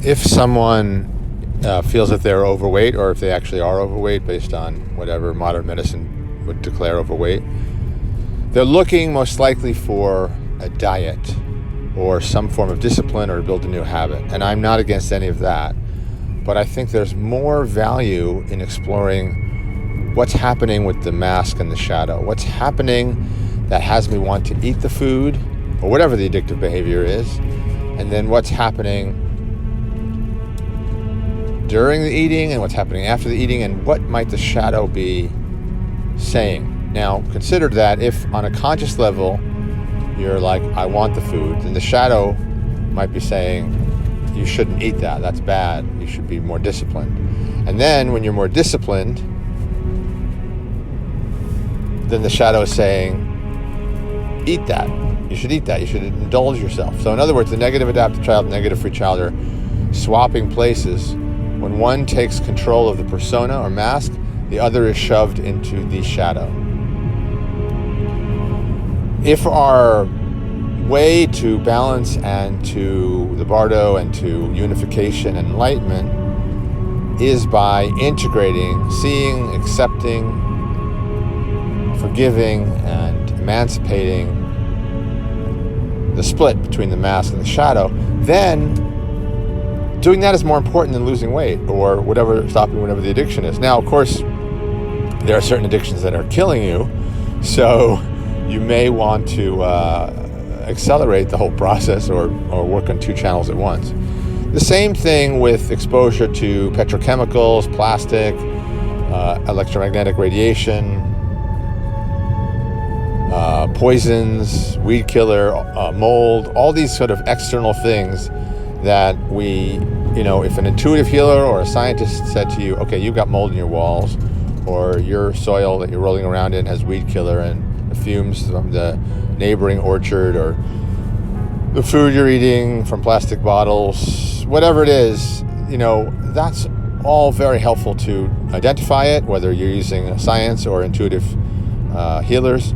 if someone feels that they're overweight, or if they actually are overweight based on whatever modern medicine would declare overweight, they're looking most likely for a diet or some form of discipline or to build a new habit. And I'm not against any of that. But I think there's more value in exploring what's happening with the mask and the shadow. What's happening that has me want to eat the food or whatever the addictive behavior is. And then what's happening during the eating and what's happening after the eating, and what might the shadow be saying. Now, consider that if on a conscious level you're like, I want the food, then the shadow might be saying, you shouldn't eat that, that's bad, you should be more disciplined. And then when you're more disciplined, then the shadow is saying, eat that, you should eat that, you should indulge yourself. So in other words, the negative adaptive child, negative free child are swapping places. When one takes control of the persona or mask, the other is shoved into the shadow. If our way to balance and to the bardo and to unification and enlightenment is by integrating, seeing, accepting, forgiving, and emancipating the split between the mask and the shadow, then doing that is more important than losing weight or stopping whatever the addiction is. Now, of course, there are certain addictions that are killing you, so you may want to accelerate the whole process or work on two channels at once. The same thing with exposure to petrochemicals, plastic, electromagnetic radiation, poisons, weed killer, mold, all these sort of external things that we, if an intuitive healer or a scientist said to you, okay, you've got mold in your walls, or your soil that you're rolling around in has weed killer and the fumes from the neighboring orchard, or the food you're eating from plastic bottles, whatever it is, that's all very helpful to identify it, whether you're using science or intuitive healers.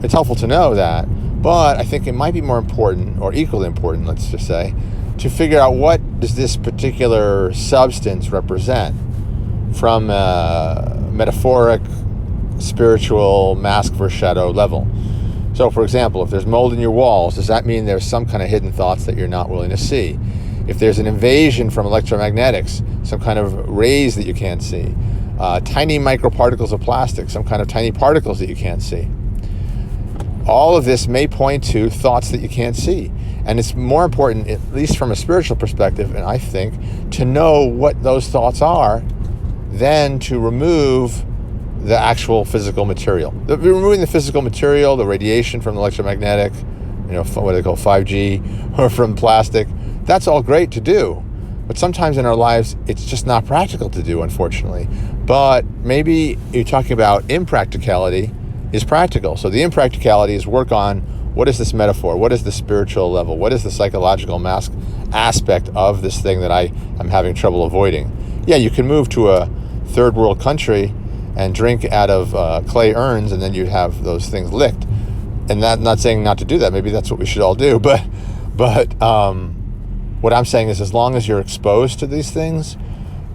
It's helpful to know that. But I think it might be more important, or equally important, let's just say, to figure out what does this particular substance represent from a metaphoric, spiritual, mask versus shadow level. So, for example, if there's mold in your walls, does that mean there's some kind of hidden thoughts that you're not willing to see? If there's an invasion from electromagnetics, some kind of rays that you can't see, tiny microparticles of plastic, some kind of tiny particles that you can't see. All of this may point to thoughts that you can't see. And it's more important, at least from a spiritual perspective, and I think, to know what those thoughts are than to remove the actual physical material. Removing the physical material, the radiation from the electromagnetic, what they call 5G, or from plastic, that's all great to do. But sometimes in our lives, it's just not practical to do, unfortunately. But maybe you're talking about impracticality is practical. So the impracticality is work on what is this metaphor? What is the spiritual level? What is the psychological mask aspect of this thing that I am having trouble avoiding? Yeah, you can move to a third world country and drink out of clay urns, and then you have those things licked. And that, not saying not to do that. Maybe that's what we should all do. But what I'm saying is, as long as you're exposed to these things,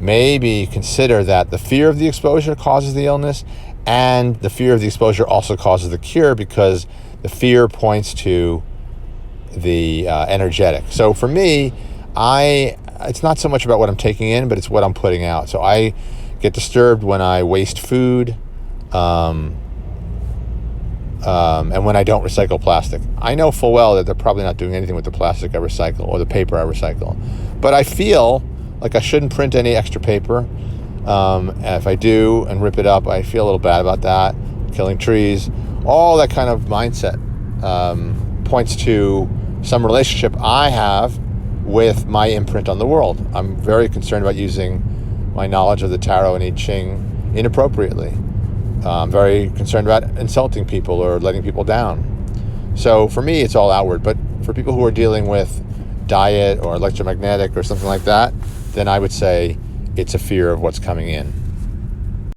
maybe consider that the fear of the exposure causes the illness, and the fear of the exposure also causes the cure, because the fear points to the energetic. So for me, it's not so much about what I'm taking in, but it's what I'm putting out. So I get disturbed when I waste food, and when I don't recycle plastic. I know full well that they're probably not doing anything with the plastic I recycle or the paper I recycle. But I feel like I shouldn't print any extra paper. And if I do and rip it up, I feel a little bad about that. Killing trees, all that kind of mindset points to some relationship I have with my imprint on the world. I'm very concerned about using my knowledge of the tarot and I Ching inappropriately. I'm very concerned about insulting people or letting people down. So for me, it's all outward. But for people who are dealing with diet or electromagnetic or something like that, then I would say it's a fear of what's coming in.